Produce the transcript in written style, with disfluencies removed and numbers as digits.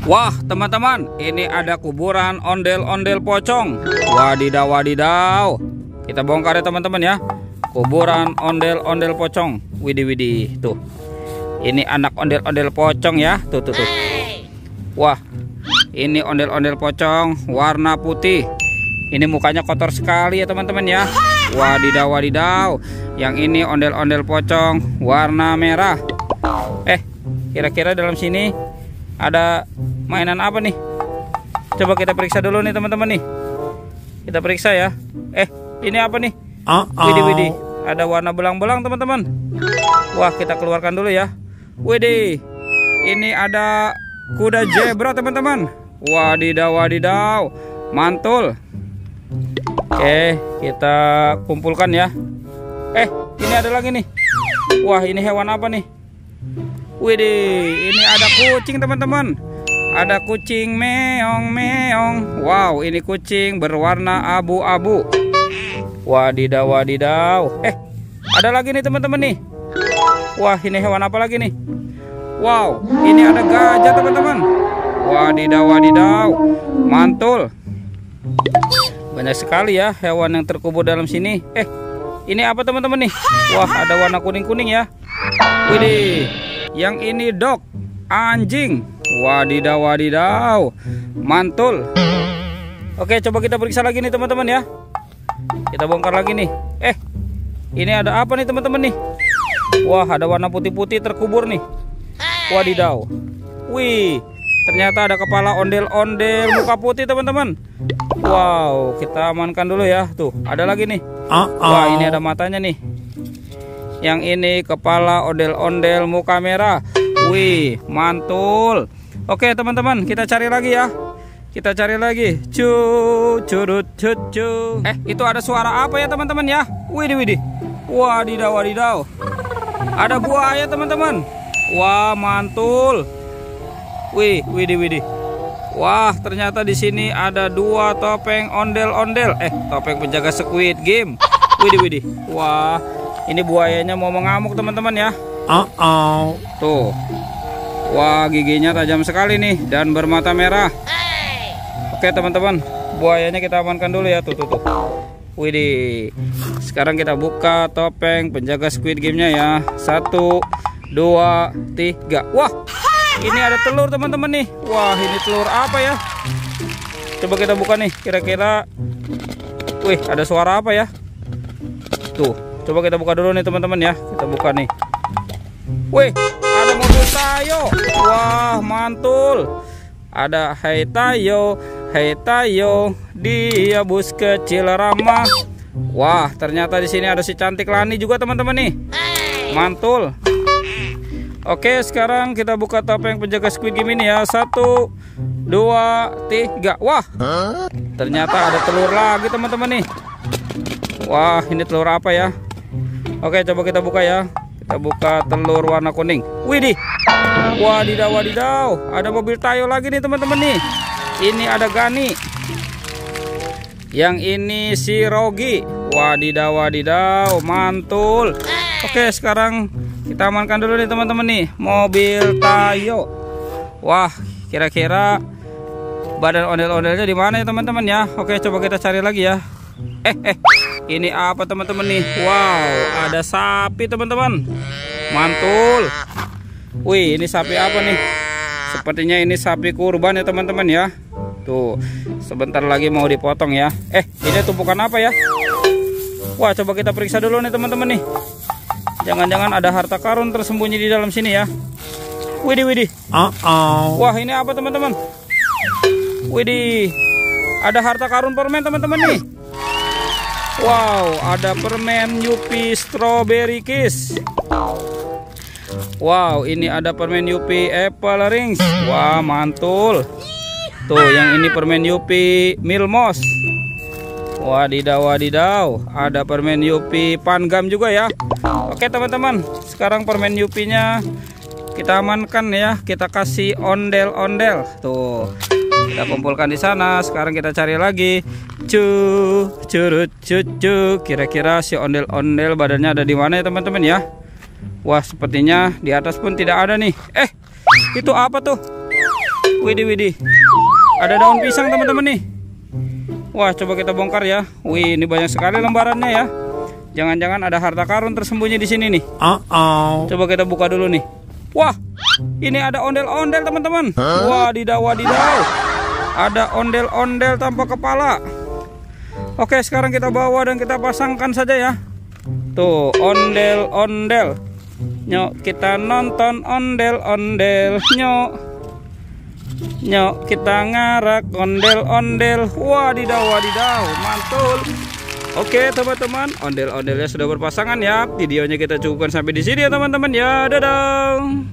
Wah teman-teman, ini ada kuburan ondel-ondel pocong. Wadidaw wadidaw. Kita bongkar ya teman-teman ya. Kuburan ondel-ondel pocong. Widih widih tuh. Ini anak ondel-ondel pocong ya. Tuh tuh tuh. Wah, ini ondel-ondel pocong warna putih. Ini mukanya kotor sekali ya teman-teman ya. Wadidaw wadidaw. Yang ini ondel-ondel pocong warna merah. Kira-kira dalam sini ada mainan apa nih? Coba kita periksa dulu nih teman-teman nih. Kita periksa ya. Ini apa nih? Widih widih. Ada warna belang-belang teman-teman. Wah, kita keluarkan dulu ya. Widih. Ini ada kuda zebra teman-teman. Wadidaw wadidaw. Mantul. Oke, kita kumpulkan ya. Ini ada lagi nih. Wah, ini hewan apa nih? Widih, ini ada kucing teman-teman. Ada kucing meong meong. Wow, ini kucing berwarna abu-abu. Wadidaw wadidaw. Ada lagi nih teman-teman nih. Wah, ini hewan apa lagi nih? Wow, ini ada gajah teman-teman. Wadidaw wadidaw. Mantul. Banyak sekali ya hewan yang terkubur dalam sini. Ini apa teman-teman nih? Wah, ada warna kuning-kuning ya. Widih. Yang ini dog, anjing. Wadidaw wadidaw. Mantul. Oke, coba kita periksa lagi nih teman-teman ya. Kita bongkar lagi nih. Ini ada apa nih teman-teman nih? Wah, ada warna putih-putih terkubur nih. Wadidaw. Wih, ternyata ada kepala ondel-ondel muka putih teman-teman. Wow, kita amankan dulu ya. Tuh, ada lagi nih. Wah, ini ada matanya nih. Yang ini kepala ondel-ondel muka merah. Wih, mantul. Oke teman-teman, kita cari lagi ya. Kita cari lagi. Curut cucu. Itu ada suara apa ya teman-teman ya? Widih widih. Wadidaw wadidaw. Ada buaya teman-teman. Wah, mantul. Wih, widih widih. Wah, ternyata di sini ada dua topeng ondel-ondel. Topeng penjaga Squid Game. Widih widih. Wah, ini buayanya mau mengamuk teman-teman ya. Tuh. Wah, giginya tajam sekali nih dan bermata merah. Oke teman-teman, buayanya kita amankan dulu ya. Tuh tuh tuh. Widih. Sekarang kita buka topeng penjaga Squid Game-nya ya. 1, 2, 3. Wah, ini ada telur teman-teman nih. Wah, ini telur apa ya? Coba kita buka nih. Kira-kira. Wih, ada suara apa ya? Tuh. Coba kita buka dulu nih teman-teman ya. Kita buka nih. Wih, ada mobil Tayo. Wah, mantul. Ada Hai Tayo, dia bus kecil ramah. Wah, ternyata di sini ada si cantik Lani juga teman-teman nih. Mantul. Oke, sekarang kita buka topeng penjaga Squid Game ini ya. 1, 2, 3. Wah, ternyata ada telur lagi teman-teman nih. Wah, ini telur apa ya? Oke, coba kita buka ya. Kita buka telur warna kuning. Widih. Wadidaw wadidaw. Ada mobil Tayo lagi nih teman-teman nih. Ini ada Gani. Yang ini si Rogi. Wadidaw wadidaw. Mantul. Oke, sekarang kita amankan dulu nih teman-teman nih. Mobil Tayo. Wah, kira-kira badan ondel-ondelnya di mana ya teman-teman ya? Oke, coba kita cari lagi ya. Ini apa teman-teman nih? Wow, ada sapi teman-teman. Mantul. Wih, ini sapi apa nih? Sepertinya ini sapi kurban ya teman-teman ya. Tuh, sebentar lagi mau dipotong ya. Ini tumpukan apa ya? Wah, coba kita periksa dulu nih teman-teman nih. Jangan-jangan ada harta karun tersembunyi di dalam sini ya. Widih widih. Wah, ini apa teman-teman? Widih. Ada harta karun permen teman-teman nih. Wow, ada permen Yupi Strawberry Kiss. Wow, ini ada permen Yupi Apple Rings. Wah, mantul. Tuh, yang ini permen Yupi Milmos. Wadidaw wadidaw. Ada permen Yupi Pangam juga ya. Oke teman-teman, sekarang permen Yupinya kita amankan ya. Kita kasih ondel-ondel. Tuh, kita kumpulkan di sana. Sekarang kita cari lagi. Curut cucu. Kira-kira si ondel-ondel badannya ada di mana ya teman-teman ya? Wah, sepertinya di atas pun tidak ada nih. Itu apa tuh? Widih, widih. Ada daun pisang teman-teman nih. Wah, coba kita bongkar ya. Wih, ini banyak sekali lembarannya ya. Jangan-jangan ada harta karun tersembunyi di sini nih. Coba kita buka dulu nih. Wah, ini ada ondel-ondel teman-teman. Wadidaw, wadidaw. Ada ondel-ondel tanpa kepala. Oke, sekarang kita bawa dan kita pasangkan saja ya. Tuh, ondel-ondel. Nyok, kita nonton ondel-ondel. Nyok, nyok, kita ngarak ondel-ondel. Wadidaw, wadidaw, mantul. Oke teman-teman, ondel-ondelnya sudah berpasangan ya. Videonya kita cukupkan sampai di sini ya teman-teman ya. Dadah.